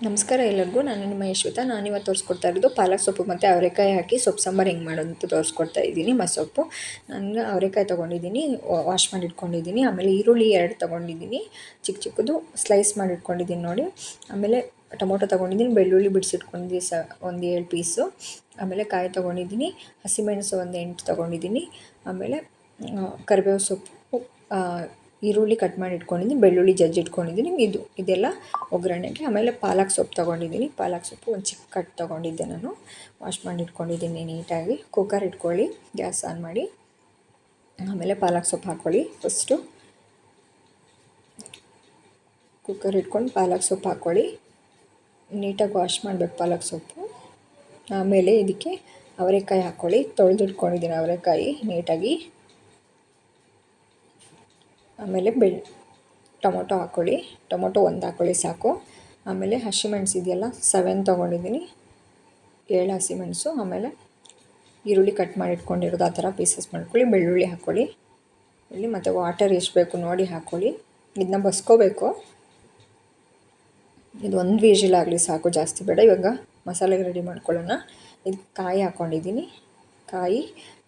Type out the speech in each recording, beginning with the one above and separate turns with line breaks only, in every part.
ನಮಸ್ಕಾರ ಎಲ್ಲರಿಗೂ. ನಾನು ನಿಮ್ಮ ಯಶ್ವಿತಾ. ನಾನಿವತ್ತು ತೋರಿಸ್ಕೊಡ್ತಾ ಇರೋದು ಪಾಲಕ್ ಸೊಪ್ಪು ಮತ್ತು ಅವರೆಕಾಯಿ ಹಾಕಿ ಸೊಪ್ಪು ಸಾಂಬಾರು ಹೆಂಗೆ ಮಾಡೋದು ಅಂತ ತೋರಿಸ್ಕೊಡ್ತಾ ಇದ್ದೀನಿ. ಮಸೊಪ್ಪು ನಾನು ಅವರೆಕಾಯಿ ತೊಗೊಂಡಿದ್ದೀನಿ, ವಾಶ್ ಮಾಡಿ ಇಟ್ಕೊಂಡಿದ್ದೀನಿ. ಆಮೇಲೆ ಈರುಳ್ಳಿ 2 ತೊಗೊಂಡಿದ್ದೀನಿ, ಚಿಕ್ಕ ಚಿಕ್ಕದು ಸ್ಲೈಸ್ ಮಾಡಿ ಇಟ್ಕೊಂಡಿದ್ದೀನಿ ನೋಡಿ. ಆಮೇಲೆ ಟೊಮೊಟೊ ತೊಗೊಂಡಿದ್ದೀನಿ, ಬೆಳ್ಳುಳ್ಳಿ ಬಿಡಿಸಿಟ್ಕೊಂಡಿದ್ದೀನಿ ಒಂದು 7 ಪೀಸು. ಆಮೇಲೆ ಕಾಯಿ ತೊಗೊಂಡಿದ್ದೀನಿ, ಹಸಿಮೆಣಸು ಒಂದು 8 ತೊಗೊಂಡಿದ್ದೀನಿ. ಆಮೇಲೆ ಕರಿಬೇವು ಸೊಪ್ಪು, ಈರುಳ್ಳಿ ಕಟ್ ಮಾಡಿ ಇಟ್ಕೊಂಡಿದ್ದೀನಿ, ಬೆಳ್ಳುಳ್ಳಿ ಜಜ್ಜಿ ಇಟ್ಕೊಂಡಿದ್ದೀನಿ. ಇದೆಲ್ಲ ಒಗ್ಗರಣೆಗೆ. ಆಮೇಲೆ ಪಾಲಕ್ ಸೊಪ್ಪು ತೊಗೊಂಡಿದ್ದೀನಿ. ಪಾಲಕ್ ಸೊಪ್ಪು ಒಂದು ಚಿಕ್ಕ ಕಟ್ ತೊಗೊಂಡಿದ್ದೆ, ನಾನು ವಾಶ್ ಮಾಡಿ ಇಟ್ಕೊಂಡಿದ್ದೀನಿ ನೀಟಾಗಿ. ಕುಕ್ಕರ್ ಇಟ್ಕೊಳ್ಳಿ, ಗ್ಯಾಸ್ ಆನ್ ಮಾಡಿ. ಆಮೇಲೆ ಪಾಲಕ್ ಸೊಪ್ಪು ಹಾಕ್ಕೊಳ್ಳಿ. ಫಸ್ಟು ಕುಕ್ಕರ್ ಇಟ್ಕೊಂಡು ಪಾಲಕ್ ಸೊಪ್ಪು ಹಾಕ್ಕೊಳ್ಳಿ. ನೀಟಾಗಿ ವಾಶ್ ಮಾಡಬೇಕು ಪಾಲಕ್ ಸೊಪ್ಪು. ಆಮೇಲೆ ಇದಕ್ಕೆ ಅವರೆಕಾಯಿ ಹಾಕ್ಕೊಳ್ಳಿ. ತೊಳೆದಿಟ್ಕೊಂಡಿದ್ದೀನಿ ಅವರೆಕಾಯಿ ನೀಟಾಗಿ. ಆಮೇಲೆ ಟೊಮೊಟೊ ಹಾಕ್ಕೊಳ್ಳಿ. ಟೊಮೊಟೊ 1 ಹಾಕ್ಕೊಳ್ಳಿ ಸಾಕು. ಆಮೇಲೆ ಹಸಿಮೆಣಸು ಇದೆಯಲ್ಲ 7 ತೊಗೊಂಡಿದ್ದೀನಿ, 7 ಹಸಿಮೆಣಸು. ಆಮೇಲೆ ಈರುಳ್ಳಿ ಕಟ್ ಮಾಡಿ ಇಟ್ಕೊಂಡಿರೋದು ಆ ಥರ ಪೀಸಸ್ ಮಾಡ್ಕೊಳ್ಳಿ. ಬೆಳ್ಳುಳ್ಳಿ ಹಾಕ್ಕೊಳ್ಳಿ. ಮತ್ತು ವಾಟರ್ ಎಷ್ಟು ಬೇಕು ನೋಡಿ ಹಾಕ್ಕೊಳ್ಳಿ. ಇದನ್ನ ಬಸ್ಕೋಬೇಕು. ಇದು 1 ವಿಷಲ್ ಆಗಲಿ ಸಾಕು, ಜಾಸ್ತಿ ಬೇಡ. ಇವಾಗ ಮಸಾಲೆಗೆ ರೆಡಿ ಮಾಡ್ಕೊಳ್ಳೋಣ. ಇದಕ್ಕೆ ಕಾಯಿ ಹಾಕ್ಕೊಂಡಿದ್ದೀನಿ, ಕಾಯಿ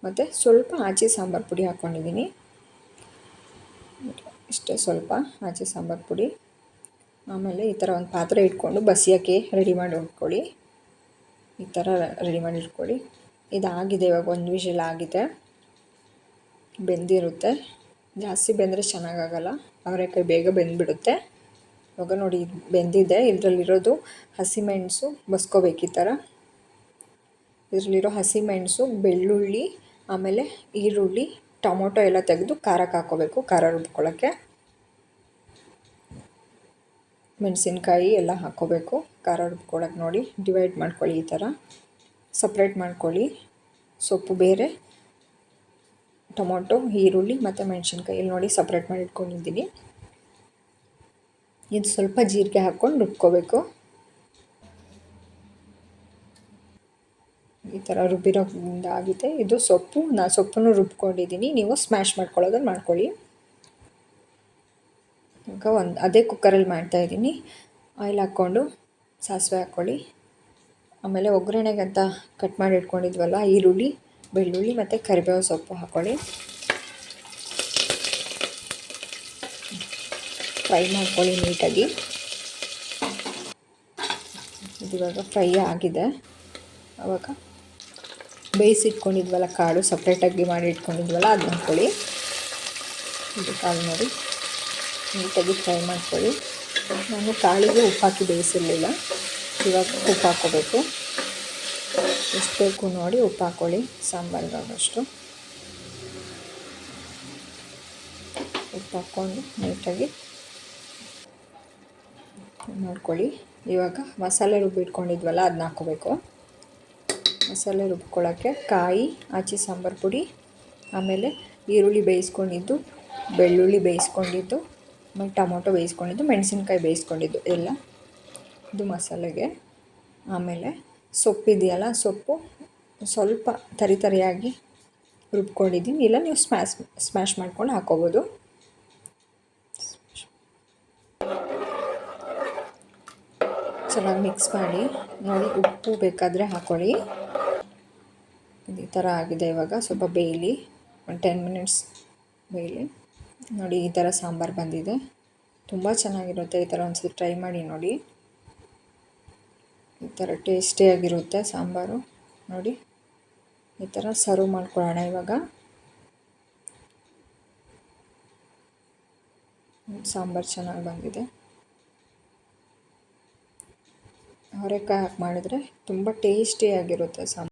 ಮತ್ತು ಸ್ವಲ್ಪ ಆಚೆ ಸಾಂಬಾರು ಪುಡಿ ಹಾಕ್ಕೊಂಡಿದ್ದೀನಿ. ಇಷ್ಟೇ, ಸ್ವಲ್ಪ ಆಚೆ ಸಾಂಬಾರು ಪುಡಿ. ಆಮೇಲೆ ಈ ಥರ ಒಂದು ಪಾತ್ರೆ ಇಟ್ಕೊಂಡು ಬಸಿಯೋಕ್ಕೆ ರೆಡಿ ಮಾಡಿ ಇಟ್ಕೊಳ್ಳಿ. ಈ ಥರ ರೆಡಿ ಮಾಡಿ ಇಟ್ಕೊಳ್ಳಿ. ಇದಾಗಿದೆ, ಇವಾಗ 1 ವಿಷಲ್ ಆಗಿದೆ, ಬೆಂದಿರುತ್ತೆ. ಜಾಸ್ತಿ ಬೆಂದರೆ ಚೆನ್ನಾಗಾಗಲ್ಲ, ಅವರೆಕಾಯಿ ಬೇಗ ಬೆಂದುಬಿಡುತ್ತೆ. ಇವಾಗ ನೋಡಿ ಬೆಂದಿದೆ. ಇದರಲ್ಲಿರೋದು ಹಸಿಮೆಣಸು ಬಸ್ಕೋಬೇಕು ಈ ಥರ. ಇದರಲ್ಲಿರೋ ಹಸಿಮೆಣಸು, ಬೆಳ್ಳುಳ್ಳಿ, ಆಮೇಲೆ ಈರುಳ್ಳಿ, ಟೊಮೊಟೊ ಎಲ್ಲ ತೆಗೆದು ಖಾರಕ್ಕೆ ಹಾಕ್ಕೋಬೇಕು, ಖಾರ ರುಬ್ಕೊಳ್ಳೋಕ್ಕೆ. ಮೆಣಸಿನ್ಕಾಯಿ ಎಲ್ಲ ಹಾಕ್ಕೋಬೇಕು ಖಾರ ರುಬ್ಕೊಳ್ಳೋಕೆ. ನೋಡಿ ಡಿವೈಡ್ ಮಾಡ್ಕೊಳ್ಳಿ, ಈ ಥರ ಸಪ್ರೇಟ್ ಮಾಡ್ಕೊಳ್ಳಿ. ಸೊಪ್ಪು ಬೇರೆ, ಟೊಮೊಟೊ, ಈರುಳ್ಳಿ ಮತ್ತು ಮೆಣಸಿನ್ಕಾಯಿ ಇಲ್ಲಿ ನೋಡಿ ಸಪ್ರೇಟ್ ಮಾಡಿ ಇಟ್ಕೊಂಡಿದ್ದೀನಿ. ಇದು ಸ್ವಲ್ಪ ಜೀರಿಗೆ ಹಾಕ್ಕೊಂಡು ರುಬ್ಕೋಬೇಕು. ಈ ಥರ ರುಬ್ಬಿರೋದ್ರಿಂದ ಆಗಿದೆ. ಇದು ಸೊಪ್ಪು, ಸೊಪ್ಪನ್ನು ರುಬ್ಕೊಂಡಿದ್ದೀನಿ. ನೀವು ಸ್ಮ್ಯಾಶ್ ಮಾಡ್ಕೊಳ್ಳೋದನ್ನು ಮಾಡ್ಕೊಳ್ಳಿ. ಈಗ ಅದೇ ಕುಕ್ಕರಲ್ಲಿ ಮಾಡ್ತಾಯಿದ್ದೀನಿ. ಆಯಿಲ್ ಹಾಕ್ಕೊಂಡು ಸಾಸಿವೆ ಹಾಕ್ಕೊಳ್ಳಿ. ಆಮೇಲೆ ಒಗ್ಗರಣೆಗೆ ಅಂತ ಕಟ್ ಮಾಡಿ ಇಟ್ಕೊಂಡಿದ್ವಲ್ಲ ಈರುಳ್ಳಿ, ಬೆಳ್ಳುಳ್ಳಿ ಮತ್ತು ಕರಿಬೇವು ಸೊಪ್ಪು ಹಾಕ್ಕೊಳ್ಳಿ. ಫ್ರೈ ಮಾಡ್ಕೊಳ್ಳಿ ನೀಟಾಗಿ. ಇದಿವಾಗ ಫ್ರೈ ಆಗಿದೆ. ಆವಾಗ ಬೇಯಿಸಿಟ್ಕೊಂಡಿದ್ವಲ್ಲ ಕಾಳು, ಸಪ್ರೇಟಾಗಿ ಮಾಡಿ ಇಟ್ಕೊಂಡಿದ್ವಲ್ಲ ಅದನ್ನ ಹಾಕ್ಕೊಳ್ಳಿ. ಇದು ಕಾಳು ನೋಡಿ ನೀಟಾಗಿ ಫ್ರೈ ಮಾಡ್ಕೊಳ್ಳಿ. ನಾನು ಕಾಳಿಗೆ ಉಪ್ಪು ಹಾಕಿ ಬೇಯಿಸಿರಲಿಲ್ಲ, ಇವಾಗ ಉಪ್ಪು ಹಾಕ್ಕೋಬೇಕು. ಎಷ್ಟು ಬೇಕು ನೋಡಿ ಉಪ್ಪು ಹಾಕ್ಕೊಳ್ಳಿ, ಸಾಂಬಾರಿಗಾಗೋಷ್ಟು ಉಪ್ಪು ಹಾಕ್ಕೊಂಡು ನೀಟಾಗಿ ಮಾಡ್ಕೊಳ್ಳಿ. ಇವಾಗ ಮಸಾಲೆ ರುಬ್ಬಿಟ್ಕೊಂಡಿದ್ವಲ್ಲ ಅದನ್ನ ಹಾಕ್ಕೋಬೇಕು. ಮಸಾಲೆ ರುಬ್ಕೊಳ್ಳೋಕ್ಕೆ ಕಾಯಿ, ಆಚೆ ಸಾಂಬಾರು ಪುಡಿ, ಆಮೇಲೆ ಈರುಳ್ಳಿ ಬೇಯಿಸ್ಕೊಂಡಿದ್ದು, ಬೆಳ್ಳುಳ್ಳಿ ಬೇಯಿಸ್ಕೊಂಡಿದ್ದು, ಆಮೇಲೆ ಟೊಮೊಟೊ ಬೇಯಿಸ್ಕೊಂಡಿದ್ದು, ಮೆಣಸಿನ್ಕಾಯಿ ಬೇಯಿಸ್ಕೊಂಡಿದ್ದು ಎಲ್ಲ ಇದು ಮಸಾಲೆಗೆ. ಆಮೇಲೆ ಸೊಪ್ಪಿದೆಯಲ್ಲ, ಸೊಪ್ಪು ಸ್ವಲ್ಪ ತರಿಯಾಗಿ ರುಬ್ಕೊಂಡಿದ್ದೀನಿ. ಇಲ್ಲ ನೀವು ಸ್ಮ್ಯಾಶ್ ಮಾಡ್ಕೊಂಡು ಹಾಕ್ಕೋಬೋದು. ಚೆನ್ನಾಗಿ ಮಿಕ್ಸ್ ಮಾಡಿ ನೋಡಿ. ಉಪ್ಪು ಬೇಕಾದರೆ ಹಾಕ್ಕೊಳ್ಳಿ. ಈ ಥರ ಆಗಿದೆ. ಇವಾಗ ಸ್ವಲ್ಪ ಬೇಯಲಿ, ಒಂದು 10 ಮಿನಿಟ್ಸ್ ಬೇಯಲಿ. ನೋಡಿ ಈ ಥರ ಸಾಂಬಾರು ಬಂದಿದೆ, ತುಂಬ ಚೆನ್ನಾಗಿರುತ್ತೆ. ಈ ಥರ ಒಂದ್ಸತಿ ಟ್ರೈ ಮಾಡಿ ನೋಡಿ. ಈ ಥರ ಟೇಸ್ಟಿಯಾಗಿರುತ್ತೆ ಸಾಂಬಾರು. ನೋಡಿ ಈ ಥರ ಸರ್ವ್ ಮಾಡ್ಕೊಳ್ಳೋಣ. ಇವಾಗ ಸಾಂಬಾರು ಚೆನ್ನಾಗಿ ಬಂದಿದೆ. ಅವರೆಕಾಯಿ ಹಾಕಿ ಮಾಡಿದರೆ ತುಂಬ ಟೇಸ್ಟಿಯಾಗಿರುತ್ತೆ ಸಾಂಬಾರು.